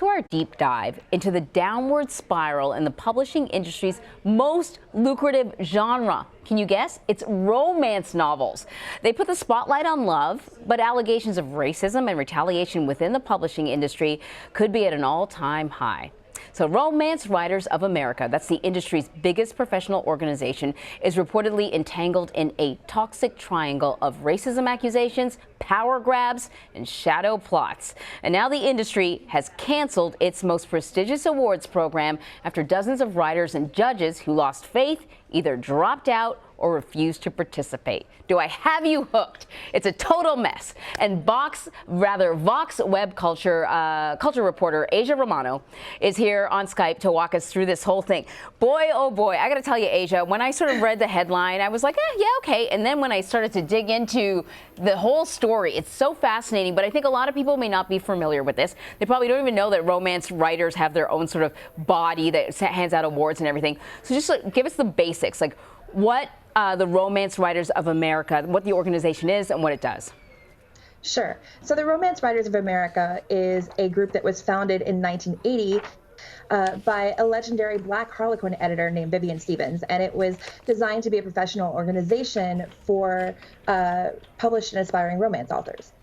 to our deep dive into the downward spiral in the publishing industry's most lucrative genre. Can you guess? It's romance novels. They put the spotlight on love, but allegations of racism and retaliation within the publishing industry could be at an all-time high. So Romance Writers of America, that's the industry's biggest professional organization, is reportedly entangled in a toxic triangle of racism accusations, power grabs, and shadow plots. And now the industry has canceled its most prestigious awards program after dozens of writers and judges who lost faith either dropped out or refused to participate. Do I have you hooked? It's a total mess. And Vox web culture reporter Asia Romano is here on Skype to walk us through this whole thing. Boy, oh boy, I gotta tell you, Asia, when I sort of read the headline, I was like, yeah, okay. And then when I started to dig into the whole story, it's so fascinating, but I think a lot of people may not be familiar with this. They probably don't even know that romance writers have their own sort of body that hands out awards and everything. So just give us the basics, like what the Romance Writers of America, what the organization is and what it does. Sure. So the Romance Writers of America is a group that was founded in 1980 by a legendary Black Harlequin editor named Vivian Stevens, and it was designed to be a professional organization for published and aspiring romance authors.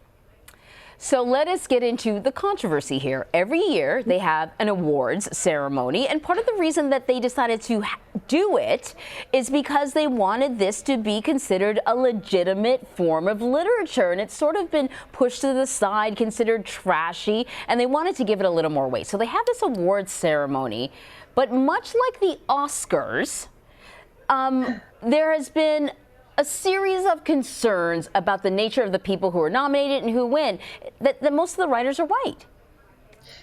So let us get into the controversy here. Every year they have an awards ceremony, and part of the reason that they decided to do it is because they wanted this to be considered a legitimate form of literature, and it's sort of been pushed to the side, considered trashy, and they wanted to give it a little more weight. So they have this awards ceremony, but much like the Oscars, there has been a series of concerns about the nature of the people who are nominated and who win, that most of the writers are white.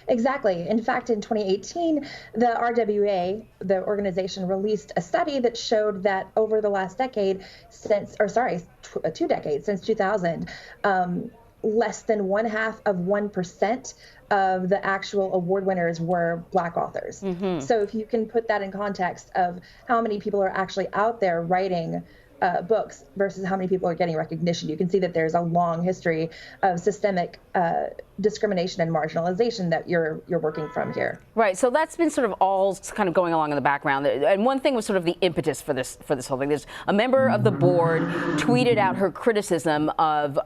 Exactly. In fact, in 2018, the RWA, the organization, released a study that showed that over the last decade, since 2 decades, since 2000, less than 0.5% of the actual award winners were Black authors. Mm-hmm. So if you can put that in context of how many people are actually out there writing books versus how many people are getting recognition, you can see that there's a long history of systemic discrimination and marginalization that you're working from here. Right. So that's been sort of all kind of going along in the background. And one thing was sort of the impetus for this whole thing. There's a member of the board tweeted out her criticism of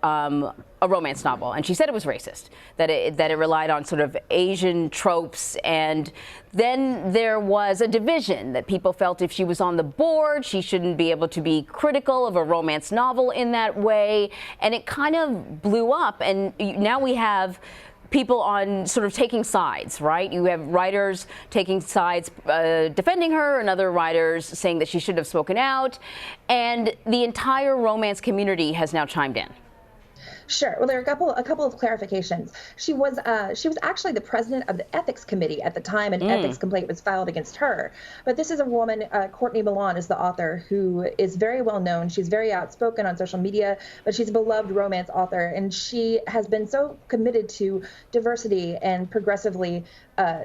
a romance novel, and she said it was racist, that it relied on sort of Asian tropes, and then there was a division that people felt if she was on the board, she shouldn't be able to be critical of a romance novel in that way, and it kind of blew up, and now we have people on sort of taking sides, right? You have writers taking sides, defending her, and other writers saying that she should have spoken out, and the entire romance community has now chimed in. Sure. Well, there are a couple of clarifications. She was actually the president of the ethics committee at the time an ethics complaint was filed against her. But this is a woman, Courtney Milan is the author, who is very well known. She's very outspoken on social media, but she's a beloved romance author, and she has been so committed to diversity and progressively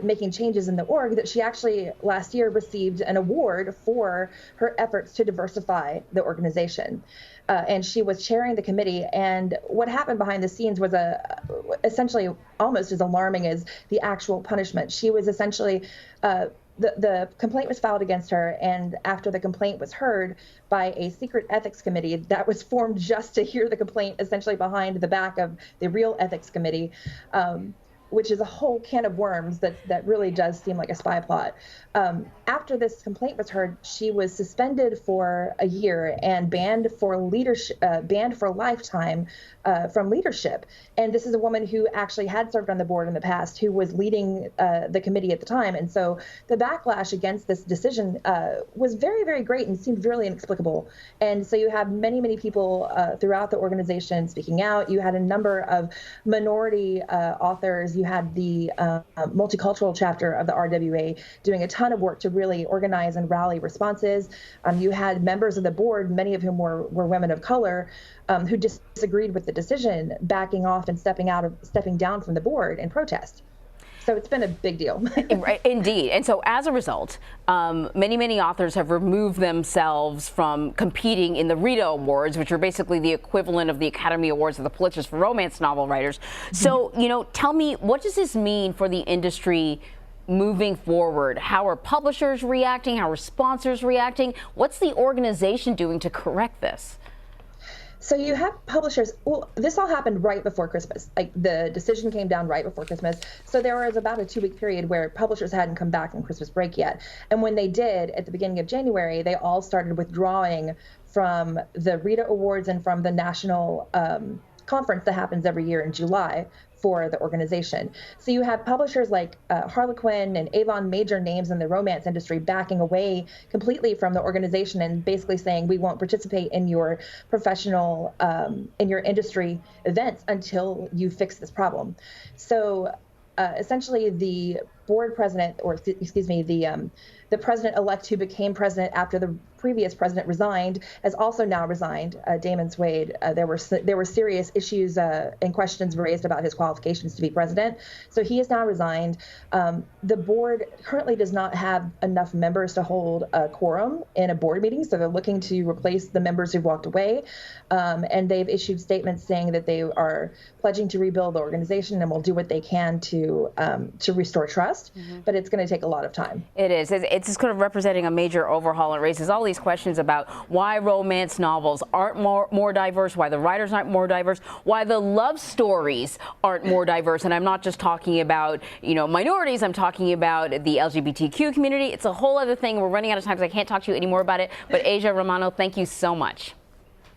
making changes in the org that she actually last year received an award for her efforts to diversify the organization. And she was chairing the committee, and what happened behind the scenes was essentially almost as alarming as the actual punishment. She was essentially, the complaint was filed against her, and after the complaint was heard by a secret ethics committee that was formed just to hear the complaint essentially behind the back of the real ethics committee, which is a whole can of worms that really does seem like a spy plot. After this complaint was heard, she was suspended for a year and banned for lifetime from leadership. And this is a woman who actually had served on the board in the past, who was leading the committee at the time. And so the backlash against this decision was very, very great and seemed really inexplicable. And so you have many, many people throughout the organization speaking out. You had a number of minority authors. You had the multicultural chapter of the RWA doing a ton of work to really organize and rally responses. You had members of the board, many of whom were women of color, who disagreed with the decision, backing off and stepping down from the board in protest. So it's been a big deal. Indeed. And so as a result, many authors have removed themselves from competing in the Rita Awards, which are basically the equivalent of the Academy Awards or the Pulitzers for romance novel writers. So, tell me, what does this mean for the industry moving forward? How are publishers reacting? How are sponsors reacting? What's the organization doing to correct this? So you have publishers, well, this all happened right before Christmas. Like the decision came down right before Christmas. So there was about a 2-week period where publishers hadn't come back from Christmas break yet. And when they did at the beginning of January, they all started withdrawing from the Rita Awards and from the national conference that happens every year in July for the organization. So you have publishers like Harlequin and Avon, major names in the romance industry, backing away completely from the organization and basically saying, we won't participate in your professional, in your industry events until you fix this problem. So essentially the board president, or excuse me, the president-elect who became president after the previous president resigned has also now resigned, Damon Swade. There were serious issues and questions raised about his qualifications to be president. So he has now resigned. The board currently does not have enough members to hold a quorum in a board meeting, so they're looking to replace the members who've walked away. And they've issued statements saying that they are pledging to rebuild the organization and will do what they can to restore trust. But it's going to take a lot of time. It is. It's just kind of representing a major overhaul. It raises all these questions about why romance novels aren't more diverse, why the writers aren't more diverse, why the love stories aren't more diverse. And I'm not just talking about, minorities. I'm talking about the LGBTQ community. It's a whole other thing. We're running out of time, so I can't talk to you anymore about it. But Asia, Romano, thank you so much.